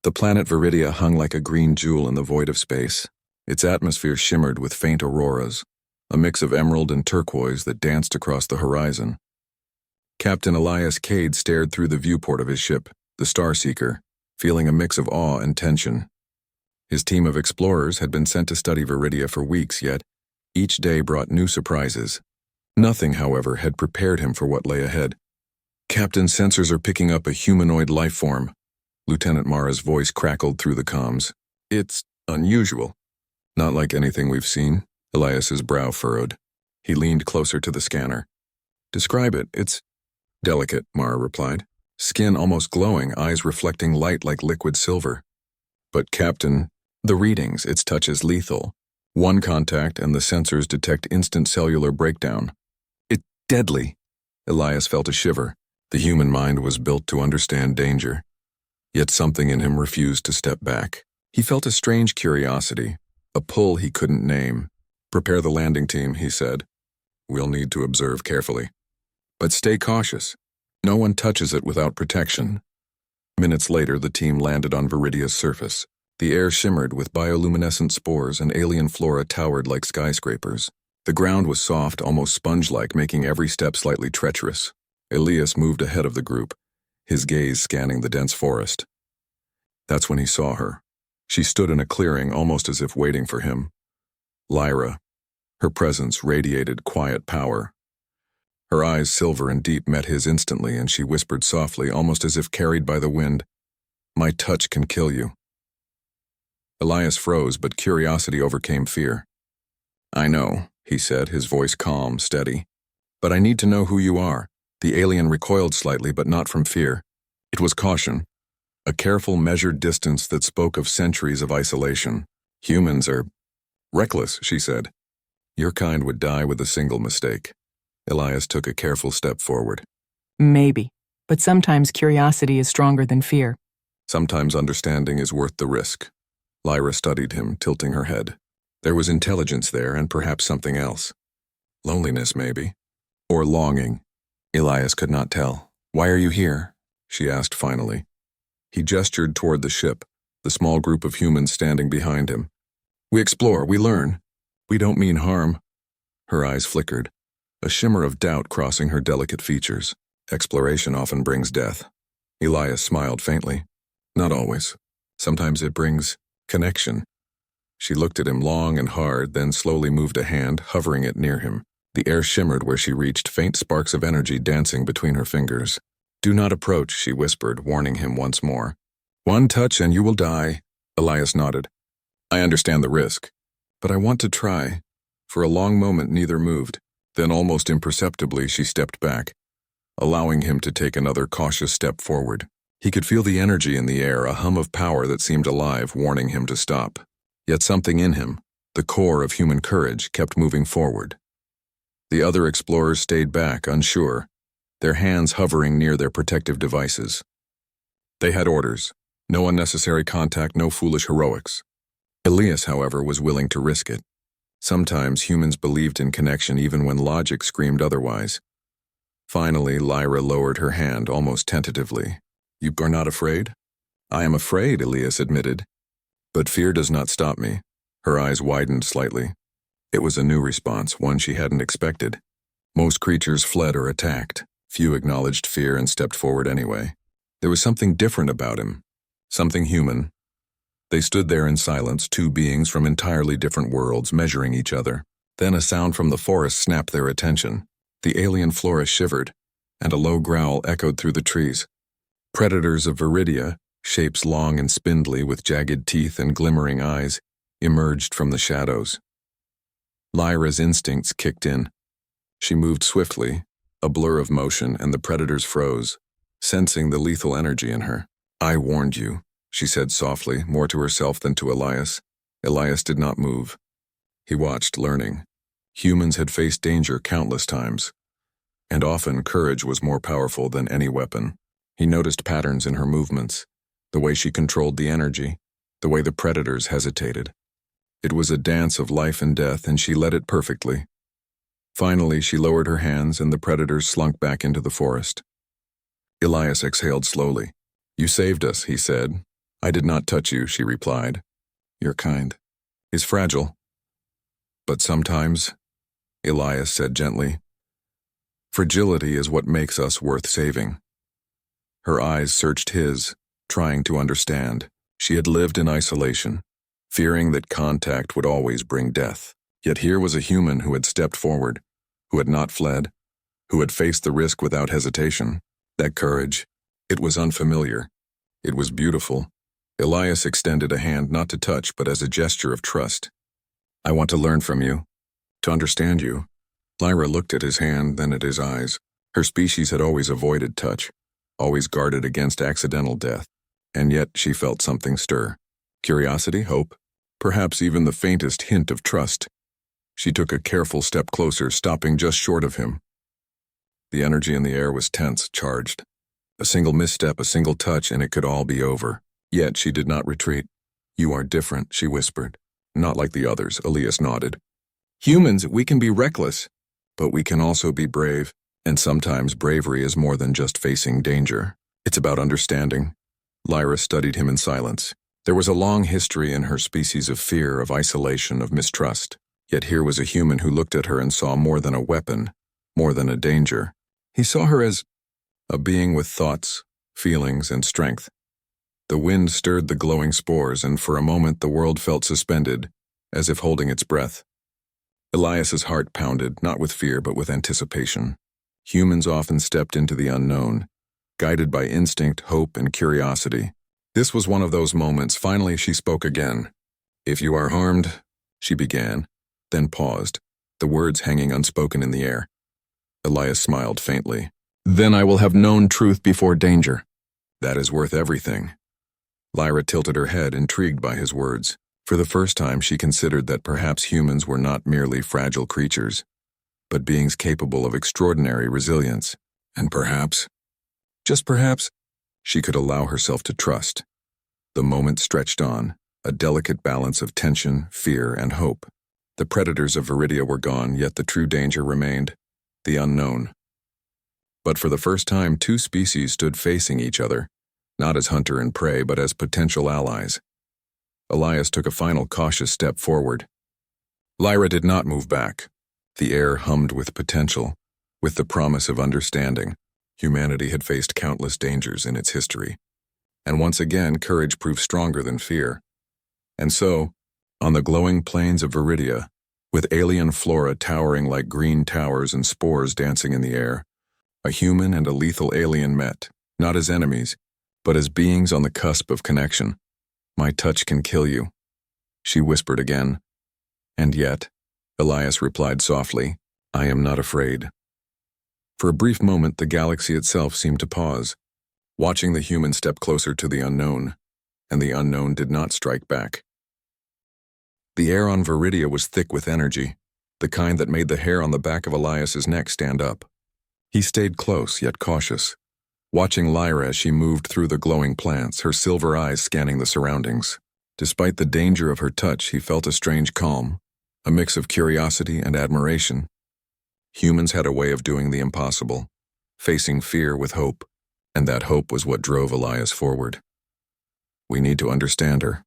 The planet Viridia hung like a green jewel in the void of space. Its atmosphere shimmered with faint auroras, a mix of emerald and turquoise that danced across the horizon. Captain Elias Cade stared through the viewport of his ship, the Starseeker, feeling a mix of awe and tension. His team of explorers had been sent to study Viridia for weeks, yet each day brought new surprises. Nothing, however, had prepared him for what lay ahead. "Captain, sensors are picking up a humanoid life form." Lieutenant Mara's voice crackled through the comms. "It's unusual." "Not like anything we've seen." Elias's brow furrowed. He leaned closer to the scanner. "Describe it." "It's delicate," Mara replied. "Skin almost glowing, eyes reflecting light like liquid silver." "But Captain, the readings, its touch is lethal. One contact and the sensors detect instant cellular breakdown." "It's deadly." Elias felt a shiver. The human mind was built to understand danger. Yet something in him refused to step back. He felt a strange curiosity, a pull he couldn't name. "Prepare the landing team," he said. "We'll need to observe carefully. But stay cautious. No one touches it without protection." Minutes later, the team landed on Viridia's surface. The air shimmered with bioluminescent spores and alien flora towered like skyscrapers. The ground was soft, almost sponge-like, making every step slightly treacherous. Elias moved ahead of the group, his gaze scanning the dense forest. That's when he saw her. She stood in a clearing, almost as if waiting for him. Lyra. Her presence radiated quiet power. Her eyes, silver and deep, met his instantly, and she whispered softly, almost as if carried by the wind, "My touch can kill you." Elias froze, but curiosity overcame fear. "I know," he said, his voice calm, steady. "But I need to know who you are." The alien recoiled slightly, but not from fear. It was caution, a careful, measured distance that spoke of centuries of isolation. "Humans are reckless," she said. "Your kind would die with a single mistake." Elias took a careful step forward. "Maybe, but sometimes curiosity is stronger than fear." "Sometimes understanding is worth the risk." Lyra studied him, tilting her head. There was intelligence there, and perhaps something else. Loneliness, maybe. Or longing. Elias could not tell. "Why are you here?" she asked finally. He gestured toward the ship, the small group of humans standing behind him. "We explore, we learn. We don't mean harm." Her eyes flickered, a shimmer of doubt crossing her delicate features. "Exploration often brings death." Elias smiled faintly. "Not always. Sometimes it brings connection." She looked at him long and hard, then slowly moved a hand, hovering it near him. The air shimmered where she reached, faint sparks of energy dancing between her fingers. "Do not approach," she whispered, warning him once more. "One touch and you will die." Elias nodded. "I understand the risk, but I want to try." For a long moment neither moved. Then almost imperceptibly she stepped back, allowing him to take another cautious step forward. He could feel the energy in the air, a hum of power that seemed alive, warning him to stop. Yet something in him, the core of human courage, kept moving forward. The other explorers stayed back, unsure, their hands hovering near their protective devices. They had orders. No unnecessary contact, no foolish heroics. Elias, however, was willing to risk it. Sometimes humans believed in connection even when logic screamed otherwise. Finally, Lyra lowered her hand almost tentatively. "You are not afraid?" "I am afraid," Elias admitted. "But fear does not stop me." Her eyes widened slightly. It was a new response, one she hadn't expected. Most creatures fled or attacked. Few acknowledged fear and stepped forward anyway. There was something different about him, something human. They stood there in silence, two beings from entirely different worlds, measuring each other. Then a sound from the forest snapped their attention. The alien flora shivered, and a low growl echoed through the trees. Predators of Viridia, shapes long and spindly with jagged teeth and glimmering eyes, emerged from the shadows. Lyra's instincts kicked in. She moved swiftly, a blur of motion, and the predators froze, sensing the lethal energy in her. "I warned you," she said softly, more to herself than to Elias. Elias did not move. He watched, learning. Humans had faced danger countless times, and often courage was more powerful than any weapon. He noticed patterns in her movements, the way she controlled the energy, the way the predators hesitated. It was a dance of life and death, and she led it perfectly. Finally, she lowered her hands, and the predators slunk back into the forest. Elias exhaled slowly. "You saved us," he said, I did not touch you, she replied. Your kind is fragile. But sometimes, Elias said gently, fragility is what makes us worth saving. Her eyes searched his, trying to understand. She had lived in isolation, fearing that contact would always bring death. Yet here was a human who had stepped forward, who had not fled, who had faced the risk without hesitation. That courage, it was unfamiliar. It was beautiful. Elias extended a hand not to touch but as a gesture of trust. I want to learn from you, to understand you. Lyra looked at his hand, then at his eyes. Her species had always avoided touch, always guarded against accidental death, and yet she felt something stir. Curiosity, hope, perhaps even the faintest hint of trust. She took a careful step closer, stopping just short of him. The energy in the air was tense, charged. A single misstep, a single touch, and it could all be over. Yet she did not retreat. You are different, she whispered. Not like the others, Elias nodded. Humans, we can be reckless, but we can also be brave. And sometimes bravery is more than just facing danger. It's about understanding. Lyra studied him in silence. There was a long history in her species of fear, of isolation, of mistrust. Yet here was a human who looked at her and saw more than a weapon, more than a danger. He saw her as a being with thoughts, feelings, and strength. The wind stirred the glowing spores, and for a moment the world felt suspended, as if holding its breath. Elias's heart pounded, not with fear but with anticipation. Humans often stepped into the unknown, guided by instinct, hope, and curiosity. This was one of those moments. Finally, she spoke again. If you are harmed, she began, then paused, the words hanging unspoken in the air. Elias smiled faintly. Then I will have known truth before danger. That is worth everything. Lyra tilted her head, intrigued by his words. For the first time, she considered that perhaps humans were not merely fragile creatures, but beings capable of extraordinary resilience. And perhaps, just perhaps, she could allow herself to trust. The moment stretched on, a delicate balance of tension, fear, and hope. The predators of Viridia were gone, yet the true danger remained, the unknown. But for the first time, two species stood facing each other, not as hunter and prey, but as potential allies. Elias took a final cautious step forward. Lyra did not move back. The air hummed with potential, with the promise of understanding. Humanity had faced countless dangers in its history. And once again, courage proved stronger than fear. And so, on the glowing plains of Viridia, with alien flora towering like green towers and spores dancing in the air, a human and a lethal alien met, not as enemies, but as beings on the cusp of connection. My touch can kill you, she whispered again. And yet, Elias replied softly, I am not afraid. For a brief moment, the galaxy itself seemed to pause, watching the human step closer to the unknown, and the unknown did not strike back. The air on Viridia was thick with energy, the kind that made the hair on the back of Elias's neck stand up. He stayed close, yet cautious, watching Lyra as she moved through the glowing plants, her silver eyes scanning the surroundings. Despite the danger of her touch, he felt a strange calm, a mix of curiosity and admiration. Humans had a way of doing the impossible, facing fear with hope, and that hope was what drove Elias forward. We need to understand her,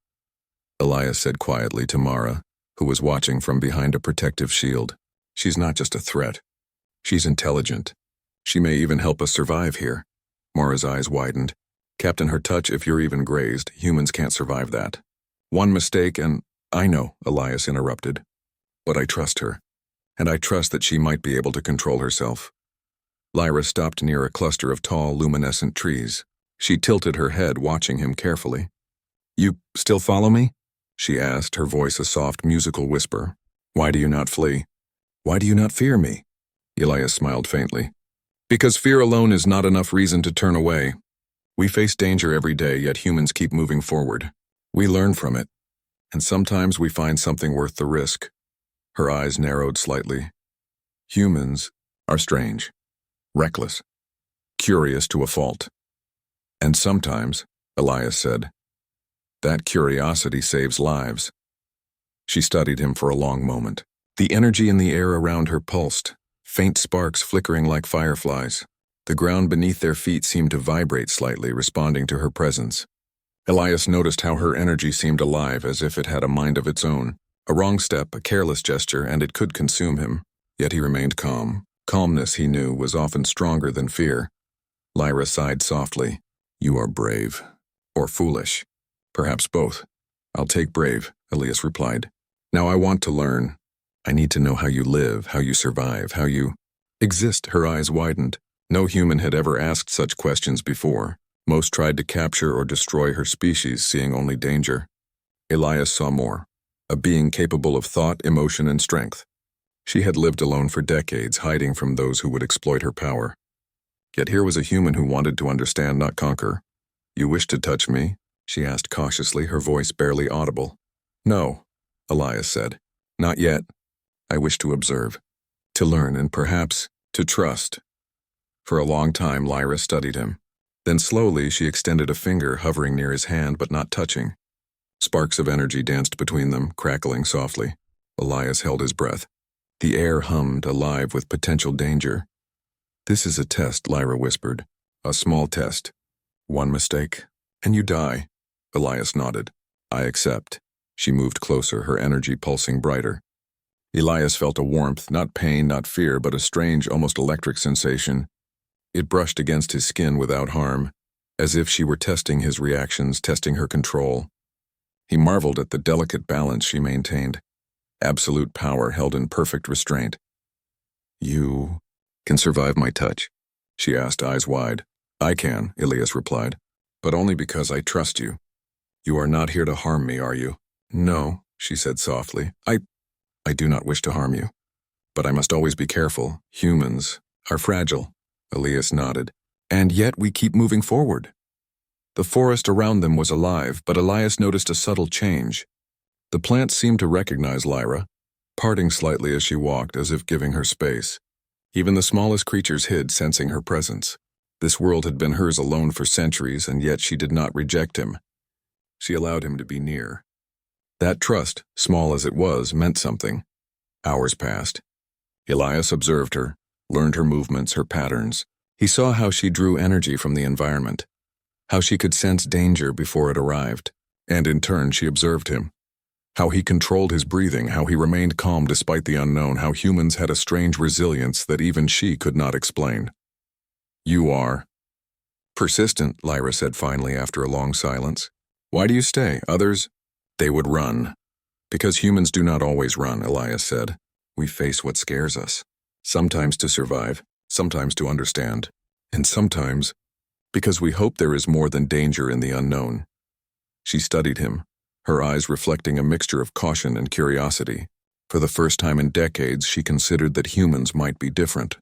Elias said quietly to Mara, who was watching from behind a protective shield. She's not just a threat. She's intelligent. She may even help us survive here. Mara's eyes widened. Captain, her touch, if you're even grazed, humans can't survive that. One mistake and... I know, Elias interrupted. But I trust her. And I trust that she might be able to control herself. Lyra stopped near a cluster of tall, luminescent trees. She tilted her head, watching him carefully. You still follow me? She asked, her voice a soft, musical whisper. Why do you not flee? Why do you not fear me? Elias smiled faintly. Because fear alone is not enough reason to turn away. We face danger every day, yet humans keep moving forward. We learn from it, and sometimes we find something worth the risk. Her eyes narrowed slightly. Humans are strange, reckless, curious to a fault. And sometimes, Elias said, that curiosity saves lives. She studied him for a long moment. The energy in the air around her pulsed, faint sparks flickering like fireflies. The ground beneath their feet seemed to vibrate slightly, responding to her presence. Elias noticed how her energy seemed alive, as if it had a mind of its own. A wrong step, a careless gesture, and it could consume him. Yet he remained calm. Calmness, he knew, was often stronger than fear. Lyra sighed softly. You are brave. Or foolish. Perhaps both. I'll take brave, Elias replied. Now I want to learn. I need to know how you live, how you survive, how you exist. Her eyes widened. No human had ever asked such questions before. Most tried to capture or destroy her species, seeing only danger. Elias saw more. A being capable of thought, emotion, and strength. She had lived alone for decades, hiding from those who would exploit her power. Yet here was a human who wanted to understand, not conquer. You wish to touch me? She asked cautiously, her voice barely audible. No, Elias said. Not yet. I wish to observe, to learn, and perhaps to trust. For a long time, Lyra studied him. Then slowly she extended a finger, hovering near his hand but not touching. Sparks of energy danced between them, crackling softly. Elias held his breath. The air hummed, alive with potential danger. This is a test, Lyra whispered. A small test. One mistake, and you die. Elias nodded. I accept. She moved closer, her energy pulsing brighter. Elias felt a warmth, not pain, not fear, but a strange, almost electric sensation. It brushed against his skin without harm, as if she were testing his reactions, testing her control. He marveled at the delicate balance she maintained. Absolute power held in perfect restraint. You can survive my touch? She asked, eyes wide. I can, Elias replied, but only because I trust you. You are not here to harm me, are you? No, she said softly. I do not wish to harm you. But I must always be careful. Humans are fragile. Elias nodded. And yet we keep moving forward. The forest around them was alive, but Elias noticed a subtle change. The plants seemed to recognize Lyra, parting slightly as she walked, as if giving her space. Even the smallest creatures hid, sensing her presence. This world had been hers alone for centuries, and yet she did not reject him. She allowed him to be near. That trust, small as it was, meant something. Hours passed. Elias observed her, learned her movements, her patterns. He saw how she drew energy from the environment, how she could sense danger before it arrived, and in turn she observed him. How he controlled his breathing, how he remained calm despite the unknown, how humans had a strange resilience that even she could not explain. You are persistent, Lyra said finally after a long silence. Why do you stay? Others, they would run. Because humans do not always run, Elias said. We face what scares us. Sometimes to survive, sometimes to understand, and sometimes because we hope there is more than danger in the unknown. She studied him, her eyes reflecting a mixture of caution and curiosity. For the first time in decades, she considered that humans might be different.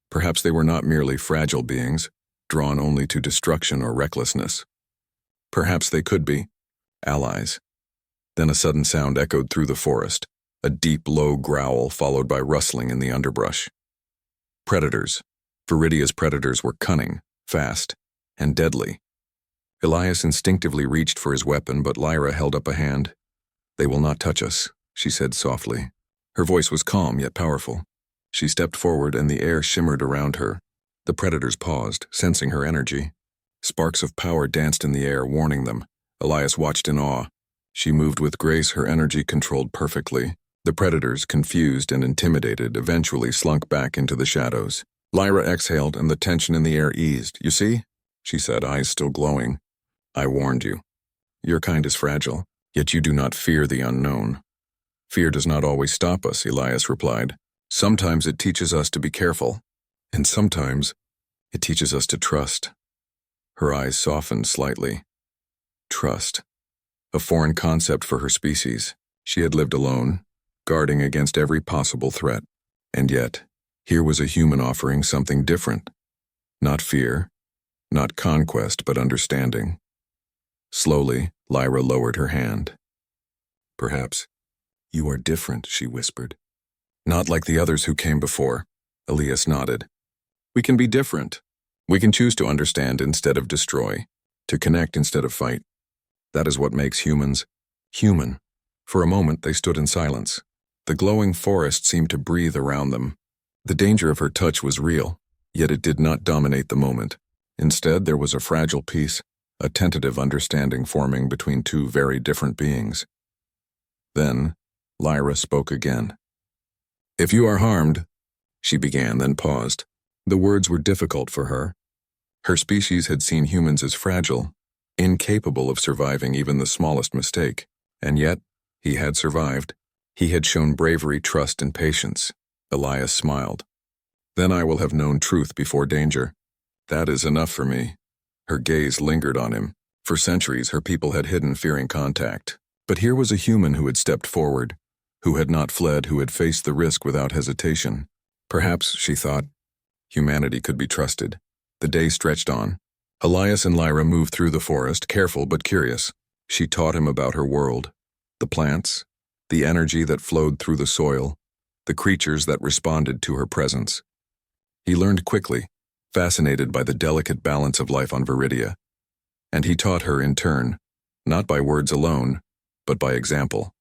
Perhaps they were not merely fragile beings, drawn only to destruction or recklessness. Perhaps they could be allies. Then a sudden sound echoed through the forest, a deep, low growl followed by rustling in the underbrush. Predators. Viridia's predators were cunning, fast, and deadly. Elias instinctively reached for his weapon, but Lyra held up a hand. They will not touch us, she said softly. Her voice was calm yet powerful. She stepped forward and the air shimmered around her. The predators paused, sensing her energy. Sparks of power danced in the air, warning them. Elias watched in awe. She moved with grace, her energy controlled perfectly. The predators, confused and intimidated, eventually slunk back into the shadows. Lyra exhaled and the tension in the air eased. You see? She said, eyes still glowing. I warned you. Your kind is fragile, yet you do not fear the unknown. Fear does not always stop us, Elias replied. Sometimes it teaches us to be careful, and sometimes it teaches us to trust. Her eyes softened slightly. Trust. A foreign concept for her species. She had lived alone, guarding against every possible threat. And yet, here was a human offering something different. Not fear, not conquest, but understanding. Slowly, Lyra lowered her hand. Perhaps you are different, she whispered. Not like the others who came before, Elias nodded. We can be different. We can choose to understand instead of destroy, to connect instead of fight. That is what makes humans human. For a moment, they stood in silence. The glowing forest seemed to breathe around them. The danger of her touch was real, yet it did not dominate the moment. Instead, there was a fragile peace, a tentative understanding forming between two very different beings. Then, Lyra spoke again. "If you are harmed," she began, then paused. The words were difficult for her. Her species had seen humans as fragile, incapable of surviving even the smallest mistake, and yet, he had survived. He had shown bravery, trust, and patience. Elias smiled. "Then I will have known truth before danger. That is enough for me." Her gaze lingered on him. For centuries, her people had hidden, fearing contact. But here was a human who had stepped forward, who had not fled, who had faced the risk without hesitation. Perhaps, she thought, humanity could be trusted. The day stretched on. Elias and Lyra moved through the forest, careful but curious. She taught him about her world, the plants, the energy that flowed through the soil, the creatures that responded to her presence. He learned quickly, fascinated by the delicate balance of life on Viridia. And he taught her in turn, not by words alone, but by example.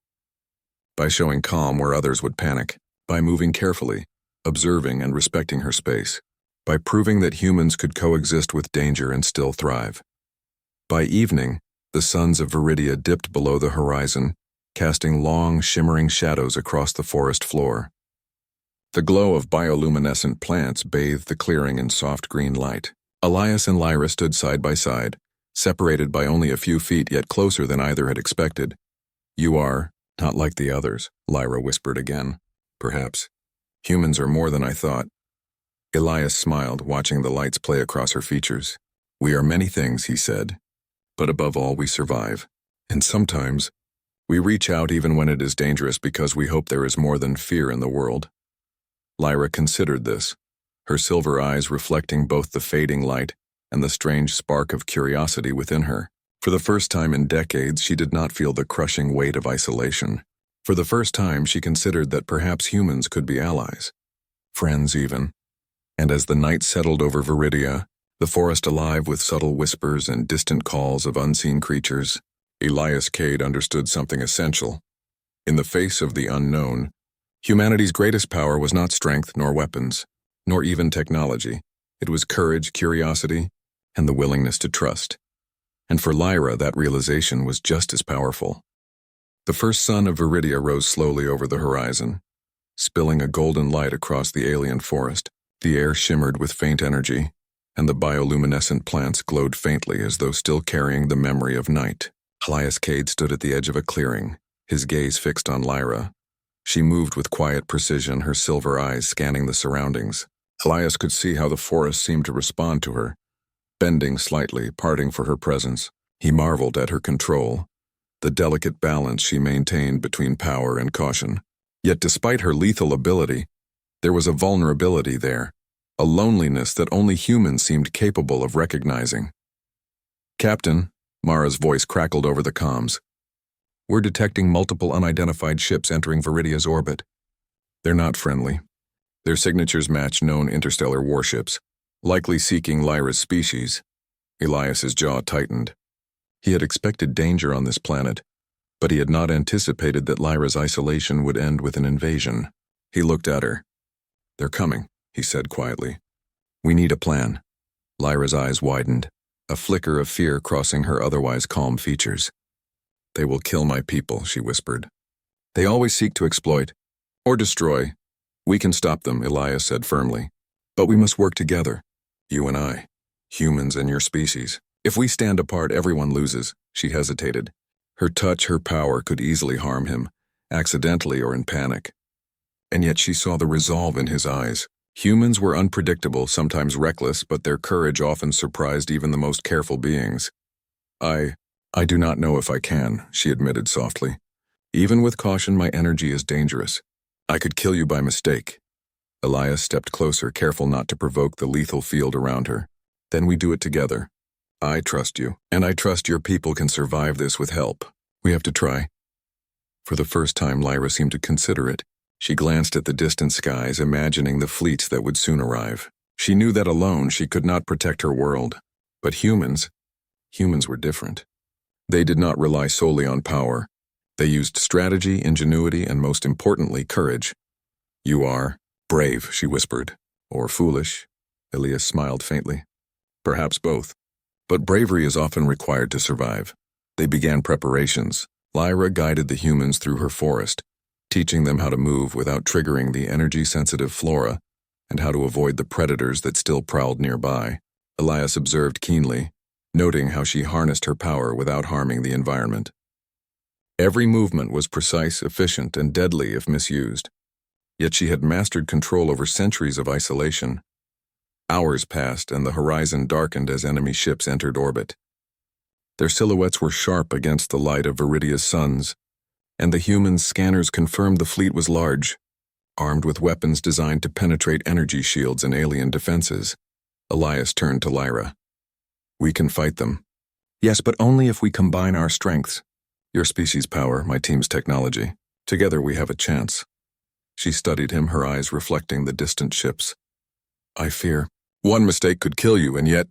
By showing calm where others would panic, by moving carefully, observing and respecting her space, by proving that humans could coexist with danger and still thrive. By evening, the suns of Viridia dipped below the horizon, casting long, shimmering shadows across the forest floor. The glow of bioluminescent plants bathed the clearing in soft green light. Elias and Lyra stood side by side, separated by only a few feet, yet closer than either had expected. "You are not like the others," Lyra whispered again. "Perhaps. Humans are more than I thought." Elias smiled, watching the lights play across her features. "We are many things," he said, "but above all we survive. And sometimes, we reach out even when it is dangerous because we hope there is more than fear in the world." Lyra considered this, her silver eyes reflecting both the fading light and the strange spark of curiosity within her. For the first time in decades, she did not feel the crushing weight of isolation. For the first time, she considered that perhaps humans could be allies, friends even. And as the night settled over Viridia, the forest alive with subtle whispers and distant calls of unseen creatures, Elias Cade understood something essential. In the face of the unknown, humanity's greatest power was not strength nor weapons, nor even technology. It was courage, curiosity, and the willingness to trust. And for Lyra, that realization was just as powerful. The first sun of Viridia rose slowly over the horizon, spilling a golden light across the alien forest. The air shimmered with faint energy, and the bioluminescent plants glowed faintly as though still carrying the memory of night. Elias Cade stood at the edge of a clearing, his gaze fixed on Lyra. She moved with quiet precision, her silver eyes scanning the surroundings. Elias could see how the forest seemed to respond to her, bending slightly, parting for her presence. He marveled at her control, the delicate balance she maintained between power and caution. Yet despite her lethal ability, there was a vulnerability there, a loneliness that only humans seemed capable of recognizing. "Captain," Mara's voice crackled over the comms. "We're detecting multiple unidentified ships entering Viridia's orbit. They're not friendly. Their signatures match known interstellar warships, likely seeking Lyra's species." Elias's jaw tightened. He had expected danger on this planet, but he had not anticipated that Lyra's isolation would end with an invasion. He looked at her. "They're coming," he said quietly. "We need a plan." Lyra's eyes widened, a flicker of fear crossing her otherwise calm features. "They will kill my people," she whispered. "They always seek to exploit or destroy. We can stop them," Elias said firmly. "But we must work together, you and I, humans and your species. If we stand apart, everyone loses." She hesitated. Her touch, her power could easily harm him, accidentally or in panic. And yet she saw the resolve in his eyes. Humans were unpredictable, sometimes reckless, but their courage often surprised even the most careful beings. I do not know if I can," she admitted softly. "Even with caution, my energy is dangerous. I could kill you by mistake." Elias stepped closer, careful not to provoke the lethal field around her. "Then we do it together. I trust you, and I trust your people can survive this with help. We have to try." For the first time, Lyra seemed to consider it. She glanced at the distant skies, imagining the fleets that would soon arrive. She knew that alone she could not protect her world. But humans were different. They did not rely solely on power. They used strategy, ingenuity, and most importantly, courage. "You are brave," she whispered. "Or foolish." Elias smiled faintly. "Perhaps both. But bravery is often required to survive. They began preparations. Lyra guided the humans through her forest, teaching them how to move without triggering the energy-sensitive flora and how to avoid the predators that still prowled nearby. Elias observed keenly, noting how she harnessed her power without harming the environment. Every movement was precise, efficient, and deadly if misused. Yet she had mastered control over centuries of isolation. Hours passed and the horizon darkened as enemy ships entered orbit. Their silhouettes were sharp against the light of Viridia's suns, and the humans' scanners confirmed the fleet was large, armed with weapons designed to penetrate energy shields and alien defenses. Elias turned to Lyra. "We can fight them." "Yes, but only if we combine our strengths. Your species' power, my team's technology. Together we have a chance." She studied him, her eyes reflecting the distant ships. "I fear one mistake could kill you, and yet—"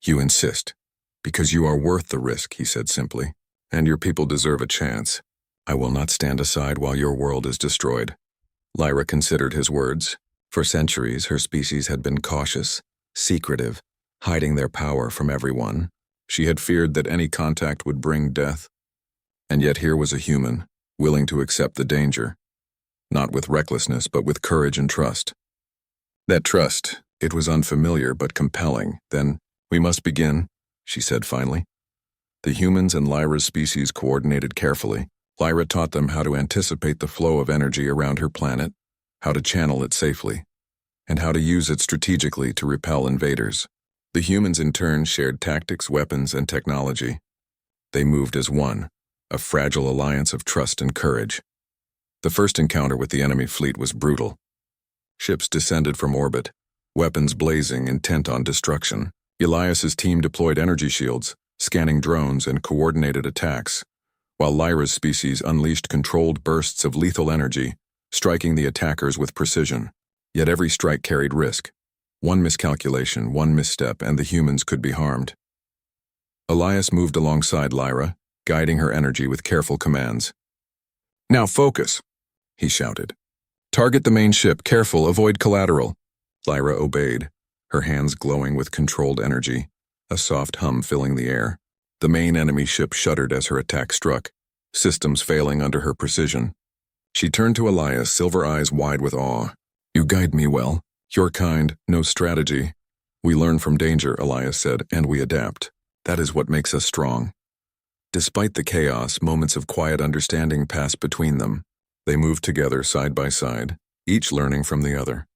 "You insist. Because you are worth the risk," he said simply, "and your people deserve a chance. I will not stand aside while your world is destroyed." Lyra considered his words. For centuries, her species had been cautious, secretive, hiding their power from everyone. She had feared that any contact would bring death. And yet here was a human, willing to accept the danger. Not with recklessness, but with courage and trust. That trust, it was unfamiliar but compelling. "Then, we must begin," she said finally. The humans and Lyra's species coordinated carefully. Lyra taught them how to anticipate the flow of energy around her planet, how to channel it safely, and how to use it strategically to repel invaders. The humans in turn shared tactics, weapons, and technology. They moved as one, a fragile alliance of trust and courage. The first encounter with the enemy fleet was brutal. Ships descended from orbit, weapons blazing, intent on destruction. Elias's team deployed energy shields, scanning drones, and coordinated attacks, while Lyra's species unleashed controlled bursts of lethal energy, striking the attackers with precision. Yet every strike carried risk. One miscalculation, one misstep, and the humans could be harmed. Elias moved alongside Lyra, guiding her energy with careful commands. "Now focus," he shouted. "Target the main ship, careful, avoid collateral." Lyra obeyed, her hands glowing with controlled energy, a soft hum filling the air. The main enemy ship shuddered as her attack struck, systems failing under her precision. She turned to Elias, silver eyes wide with awe. "You guide me well. Your kind, no strategy. We learn from danger," Elias said, "and we adapt. That is what makes us strong." Despite the chaos, moments of quiet understanding passed between them. They moved together side by side, each learning from the other.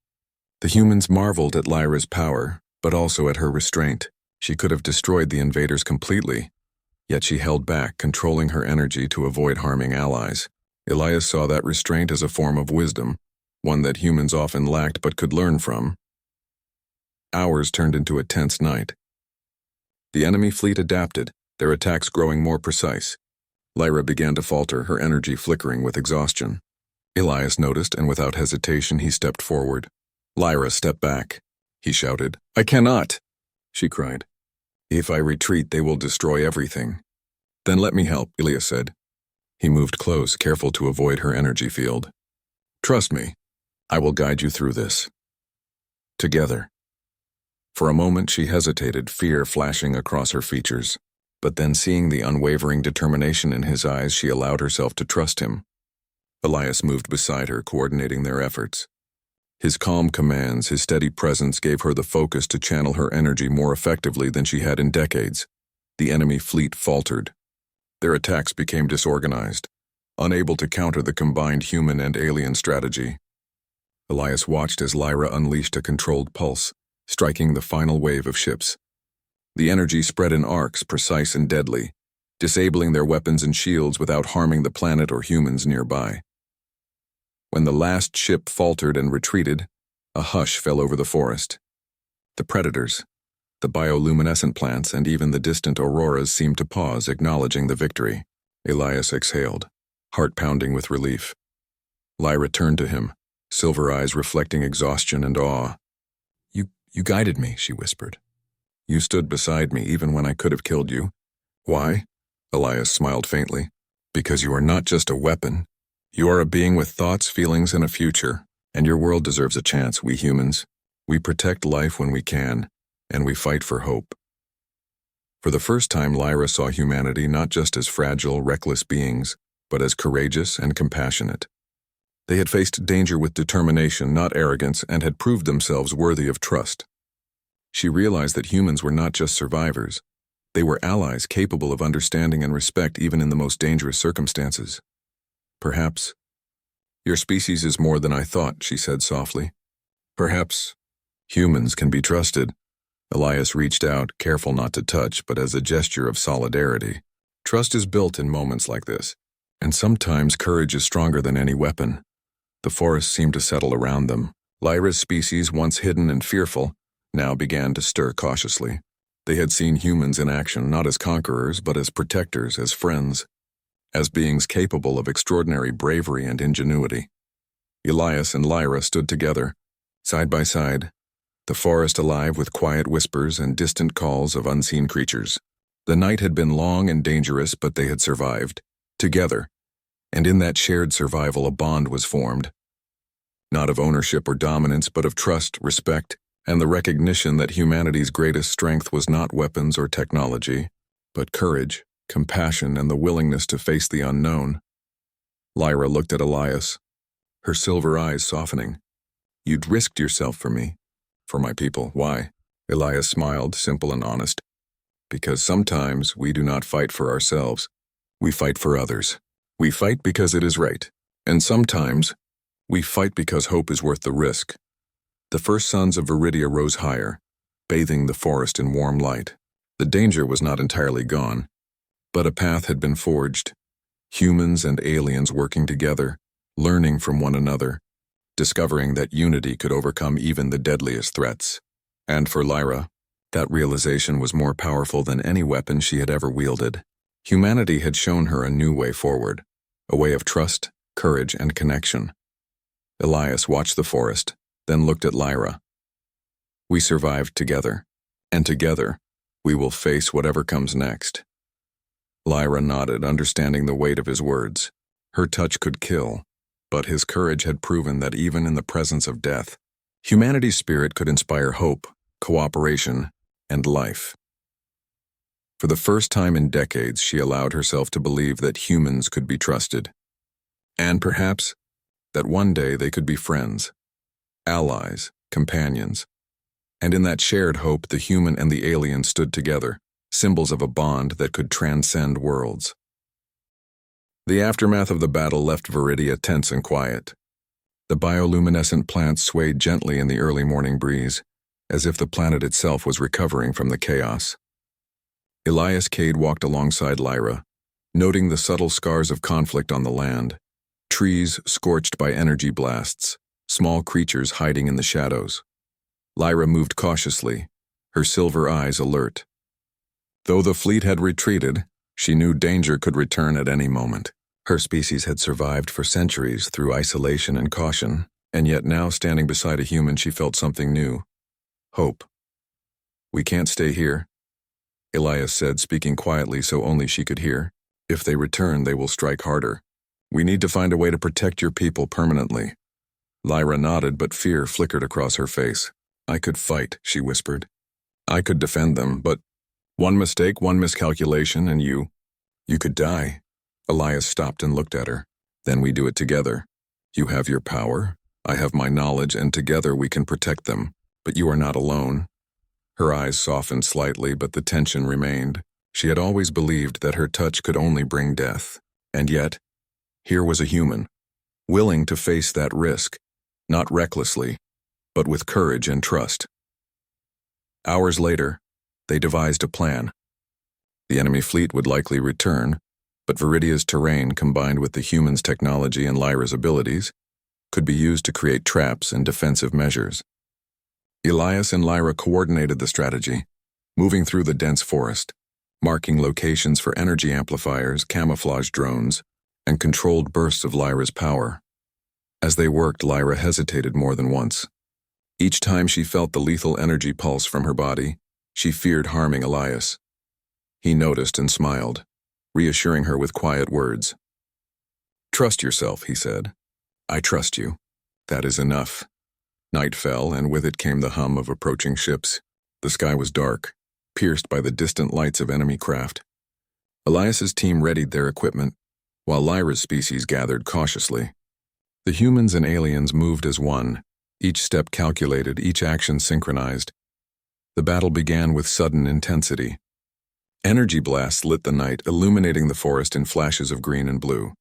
The humans marveled at Lyra's power, but also at her restraint. She could have destroyed the invaders completely, yet she held back, controlling her energy to avoid harming allies. Elias saw that restraint as a form of wisdom, one that humans often lacked but could learn from. Hours turned into a tense night. The enemy fleet adapted, their attacks growing more precise. Lyra began to falter, her energy flickering with exhaustion. Elias noticed, and without hesitation he stepped forward. "Lyra, step back," he shouted. "I cannot," she cried. "If I retreat, they will destroy everything." "Then let me help," Elias said. He moved close, careful to avoid her energy field. "Trust me, I will guide you through this. Together." For a moment she hesitated, fear flashing across her features. But then, seeing the unwavering determination in his eyes, she allowed herself to trust him. Elias moved beside her, coordinating their efforts. His calm commands, his steady presence gave her the focus to channel her energy more effectively than she had in decades. The enemy fleet faltered. Their attacks became disorganized, unable to counter the combined human and alien strategy. Elias watched as Lyra unleashed a controlled pulse, striking the final wave of ships. The energy spread in arcs, precise and deadly, disabling their weapons and shields without harming the planet or humans nearby. When the last ship faltered and retreated, a hush fell over the forest. The predators, the bioluminescent plants, and even the distant auroras seemed to pause, acknowledging the victory. Elias exhaled, heart pounding with relief. Lyra turned to him, silver eyes reflecting exhaustion and awe. You guided me," she whispered. "You stood beside me even when I could have killed you." "Why?" Elias smiled faintly. "Because you are not just a weapon. You are a being with thoughts, feelings, and a future, and your world deserves a chance, we humans. We protect life when we can, and we fight for hope." For the first time, Lyra saw humanity not just as fragile, reckless beings, but as courageous and compassionate. They had faced danger with determination, not arrogance, and had proved themselves worthy of trust. She realized that humans were not just survivors. They were allies capable of understanding and respect even in the most dangerous circumstances. Perhaps, "Your species is more than I thought," she said softly. "Perhaps humans can be trusted." Elias reached out, careful not to touch, but as a gesture of solidarity. Trust is built in moments like this, and sometimes courage is stronger than any weapon. The forest seemed to settle around them. Lyra's species, once hidden and fearful, now began to stir cautiously. They had seen humans in action not as conquerors, but as protectors, as friends, as beings capable of extraordinary bravery and ingenuity. Elias and Lyra stood together, side by side, the forest alive with quiet whispers and distant calls of unseen creatures. The night had been long and dangerous, but they had survived, together, and in that shared survival a bond was formed. Not of ownership or dominance, but of trust, respect, and the recognition that humanity's greatest strength was not weapons or technology, but courage, compassion, and the willingness to face the unknown. Lyra looked at Elias, her silver eyes softening. "You'd risked yourself for me, for my people. Why?" Elias smiled, simple and honest. "Because sometimes we do not fight for ourselves. We fight for others. We fight because it is right. And sometimes we fight because hope is worth the risk." The first suns of Viridia rose higher, bathing the forest in warm light. The danger was not entirely gone, but a path had been forged. Humans and aliens working together, learning from one another, discovering that unity could overcome even the deadliest threats. And for Lyra, that realization was more powerful than any weapon she had ever wielded. Humanity had shown her a new way forward, a way of trust, courage, and connection. Elias watched the forest, then looked at Lyra. "We survived together, and together we will face whatever comes next." Lyra nodded, understanding the weight of his words. Her touch could kill, but his courage had proven that even in the presence of death, humanity's spirit could inspire hope, cooperation, and life. For the first time in decades, she allowed herself to believe that humans could be trusted, and perhaps that one day they could be friends, allies, companions. And in that shared hope, the human and the alien stood together, symbols of a bond that could transcend worlds. The aftermath of the battle left Viridia tense and quiet. The bioluminescent plants swayed gently in the early morning breeze, as if the planet itself was recovering from the chaos. Elias Cade walked alongside Lyra, noting the subtle scars of conflict on the land, trees scorched by energy blasts, small creatures hiding in the shadows. Lyra moved cautiously, her silver eyes alert. Though the fleet had retreated, she knew danger could return at any moment. Her species had survived for centuries through isolation and caution, and yet now standing beside a human she felt something new. Hope. "We can't stay here," Elias said, speaking quietly so only she could hear. "If they return, they will strike harder. We need to find a way to protect your people permanently." Lyra nodded, but fear flickered across her face. "I could fight," she whispered. "I could defend them, but one mistake, one miscalculation, and you could die." Elias stopped and looked at her. "Then we do it together. You have your power, I have my knowledge, and together we can protect them. But you are not alone." Her eyes softened slightly, but the tension remained. She had always believed that her touch could only bring death. And yet, here was a human, willing to face that risk, not recklessly, but with courage and trust. Hours later, they devised a plan. The enemy fleet would likely return, but Viridia's terrain, combined with the humans' technology and Lyra's abilities, could be used to create traps and defensive measures. Elias and Lyra coordinated the strategy, moving through the dense forest, marking locations for energy amplifiers, camouflage drones, and controlled bursts of Lyra's power. As they worked, Lyra hesitated more than once. Each time she felt the lethal energy pulse from her body, she feared harming Elias. He noticed and smiled, reassuring her with quiet words. "Trust yourself," he said. "I trust you. That is enough." Night fell, and with it came the hum of approaching ships. The sky was dark, pierced by the distant lights of enemy craft. Elias's team readied their equipment, while Lyra's species gathered cautiously. The humans and aliens moved as one, each step calculated, each action synchronized. The battle began with sudden intensity. Energy blasts lit the night, illuminating the forest in flashes of green and blue.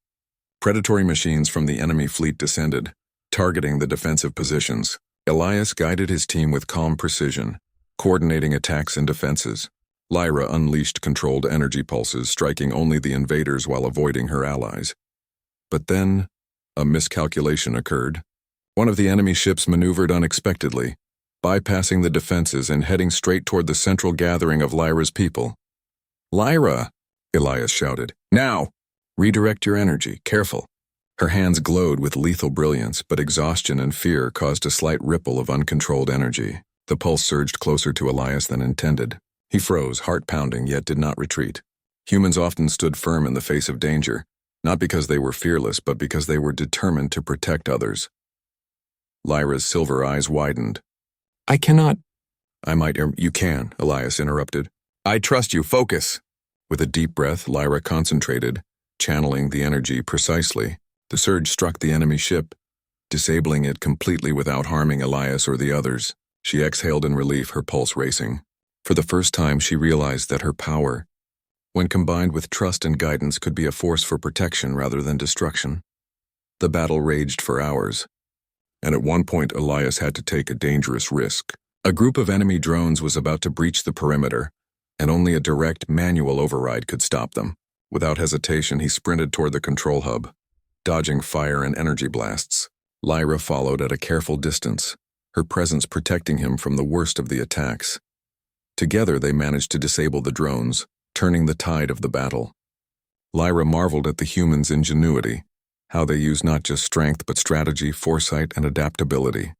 Predatory machines from the enemy fleet descended, targeting the defensive positions. Elias guided his team with calm precision, coordinating attacks and defenses. Lyra unleashed controlled energy pulses, striking only the invaders while avoiding her allies. But then, a miscalculation occurred. One of the enemy ships maneuvered unexpectedly, bypassing the defenses and heading straight toward the central gathering of Lyra's people. "Lyra!" Elias shouted. "Now! Redirect your energy, careful." Her hands glowed with lethal brilliance, but exhaustion and fear caused a slight ripple of uncontrolled energy. The pulse surged closer to Elias than intended. He froze, heart pounding, yet did not retreat. Humans often stood firm in the face of danger, not because they were fearless, but because they were determined to protect others. Lyra's silver eyes widened. "I cannot—" "You can," Elias interrupted. "I trust you, focus." With a deep breath, Lyra concentrated, channeling the energy precisely. The surge struck the enemy ship, disabling it completely without harming Elias or the others. She exhaled in relief, her pulse racing. For the first time, she realized that her power, when combined with trust and guidance, could be a force for protection rather than destruction. The battle raged for hours, and at one point Elias had to take a dangerous risk. A group of enemy drones was about to breach the perimeter, and only a direct manual override could stop them. Without hesitation, he sprinted toward the control hub, dodging fire and energy blasts. Lyra followed at a careful distance, her presence protecting him from the worst of the attacks. Together they managed to disable the drones, turning the tide of the battle. Lyra marveled at the humans' ingenuity, how they used not just strength but strategy, foresight, and adaptability.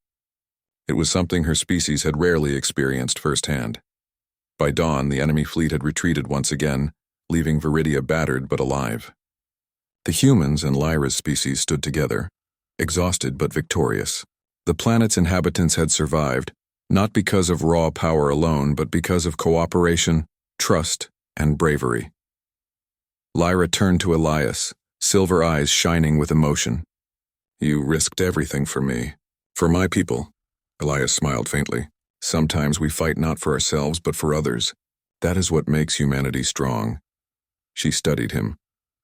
It was something her species had rarely experienced firsthand. By dawn, the enemy fleet had retreated once again, leaving Viridia battered but alive. The humans and Lyra's species stood together, exhausted but victorious. The planet's inhabitants had survived, not because of raw power alone, but because of cooperation, trust, and bravery. Lyra turned to Elias, silver eyes shining with emotion. "You risked everything for me. For my people." Elias smiled faintly. "Sometimes we fight not for ourselves, but for others. That is what makes humanity strong." She studied him,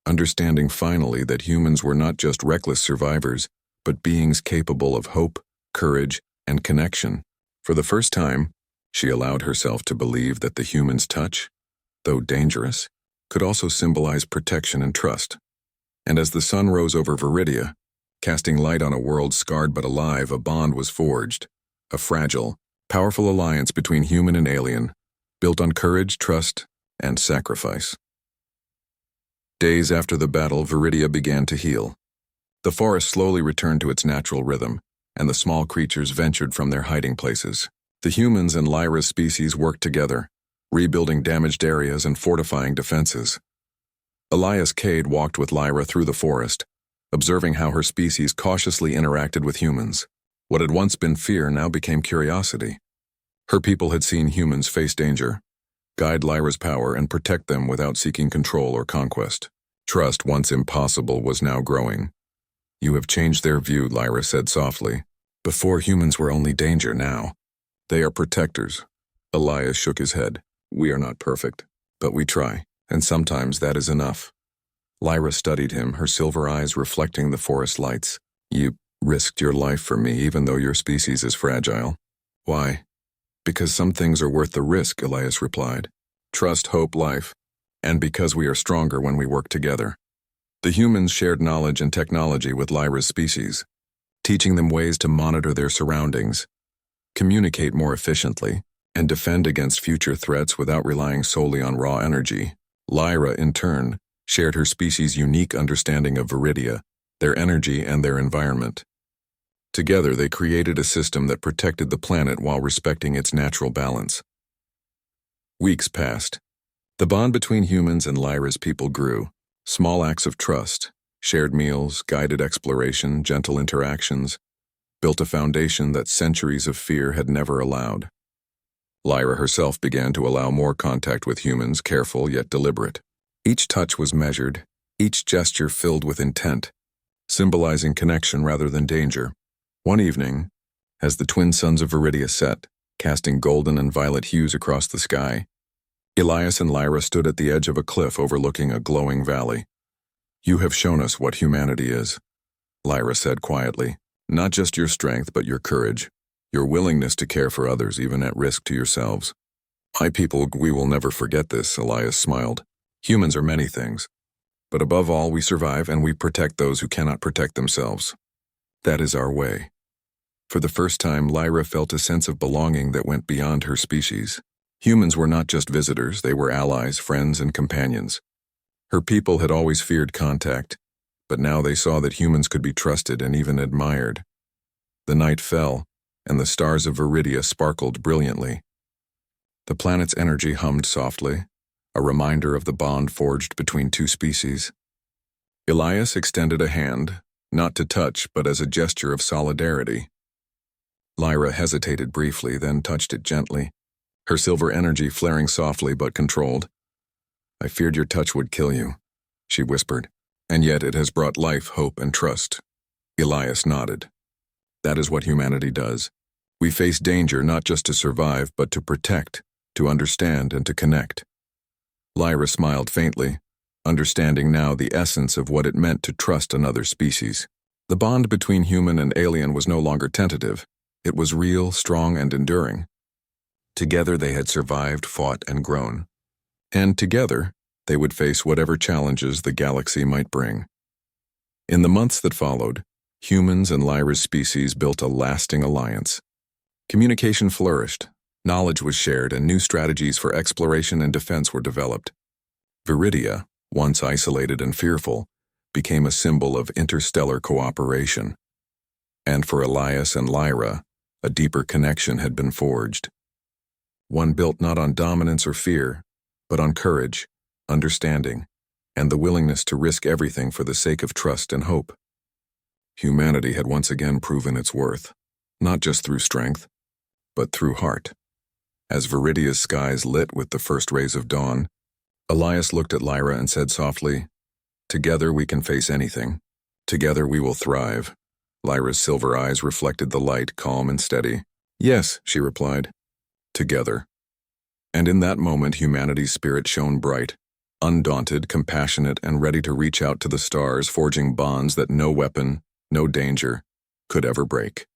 understanding finally that humans were not just reckless survivors, but beings capable of hope, courage, and connection. For the first time, she allowed herself to believe that the human's touch, though dangerous, could also symbolize protection and trust. And as the sun rose over Viridia, casting light on a world scarred but alive, a bond was forged, a fragile, powerful alliance between human and alien, built on courage, trust, and sacrifice. Days after the battle, Viridia began to heal. The forest slowly returned to its natural rhythm, and the small creatures ventured from their hiding places. The humans and Lyra's species worked together, rebuilding damaged areas and fortifying defenses. Elias Cade walked with Lyra through the forest, observing how her species cautiously interacted with humans. What had once been fear now became curiosity. Her people had seen humans face danger, guide Lyra's power, and protect them without seeking control or conquest. Trust, once impossible, was now growing. "You have changed their view," Lyra said softly. "Before, humans were only danger. Now they are protectors." Elias shook his head. "We are not perfect, but we try, and sometimes that is enough." Lyra studied him, her silver eyes reflecting the forest lights. "You risked your life for me, even though your species is fragile." "Why?" "Because some things are worth the risk," Elias replied. "Trust, hope, life. And because we are stronger when we work together." The humans shared knowledge and technology with Lyra's species, teaching them ways to monitor their surroundings, communicate more efficiently, and defend against future threats without relying solely on raw energy. Lyra, in turn, shared her species' unique understanding of Viridia, their energy, and their environment. Together, they created a system that protected the planet while respecting its natural balance. Weeks passed. The bond between humans and Lyra's people grew. Small acts of trust, shared meals, guided exploration, gentle interactions, built a foundation that centuries of fear had never allowed. Lyra herself began to allow more contact with humans, careful yet deliberate. Each touch was measured, each gesture filled with intent, symbolizing connection rather than danger. One evening, as the twin suns of Viridia set, casting golden and violet hues across the sky, Elias and Lyra stood at the edge of a cliff overlooking a glowing valley. "You have shown us what humanity is," Lyra said quietly. "Not just your strength, but your courage, your willingness to care for others even at risk to yourselves." "My people, we will never forget this," Elias smiled. "Humans are many things, but above all we survive and we protect those who cannot protect themselves. That is our way." For the first time, Lyra felt a sense of belonging that went beyond her species. Humans were not just visitors, they were allies, friends, and companions. Her people had always feared contact, but now they saw that humans could be trusted and even admired. The night fell, and the stars of Viridia sparkled brilliantly. The planet's energy hummed softly, a reminder of the bond forged between two species. Elias extended a hand, not to touch, but as a gesture of solidarity. Lyra hesitated briefly, then touched it gently, her silver energy flaring softly but controlled. "I feared your touch would kill you," she whispered, "and yet it has brought life, hope, and trust." Elias nodded. "That is what humanity does. We face danger not just to survive, but to protect, to understand, and to connect." Lyra smiled faintly, understanding now the essence of what it meant to trust another species. The bond between human and alien was no longer tentative. It was real, strong, and enduring. Together they had survived, fought, and grown. And together, they would face whatever challenges the galaxy might bring. In the months that followed, humans and Lyra's species built a lasting alliance. Communication flourished, knowledge was shared, and new strategies for exploration and defense were developed. Viridia, once isolated and fearful, became a symbol of interstellar cooperation. And for Elias and Lyra, a deeper connection had been forged. One built not on dominance or fear, but on courage, understanding, and the willingness to risk everything for the sake of trust and hope. Humanity had once again proven its worth, not just through strength, but through heart. As Viridia's skies lit with the first rays of dawn, Elias looked at Lyra and said softly, "Together we can face anything. Together we will thrive." Lyra's silver eyes reflected the light, calm and steady. "Yes," she replied. "Together." And in that moment, humanity's spirit shone bright, undaunted, compassionate, and ready to reach out to the stars, forging bonds that no weapon, no danger, could ever break.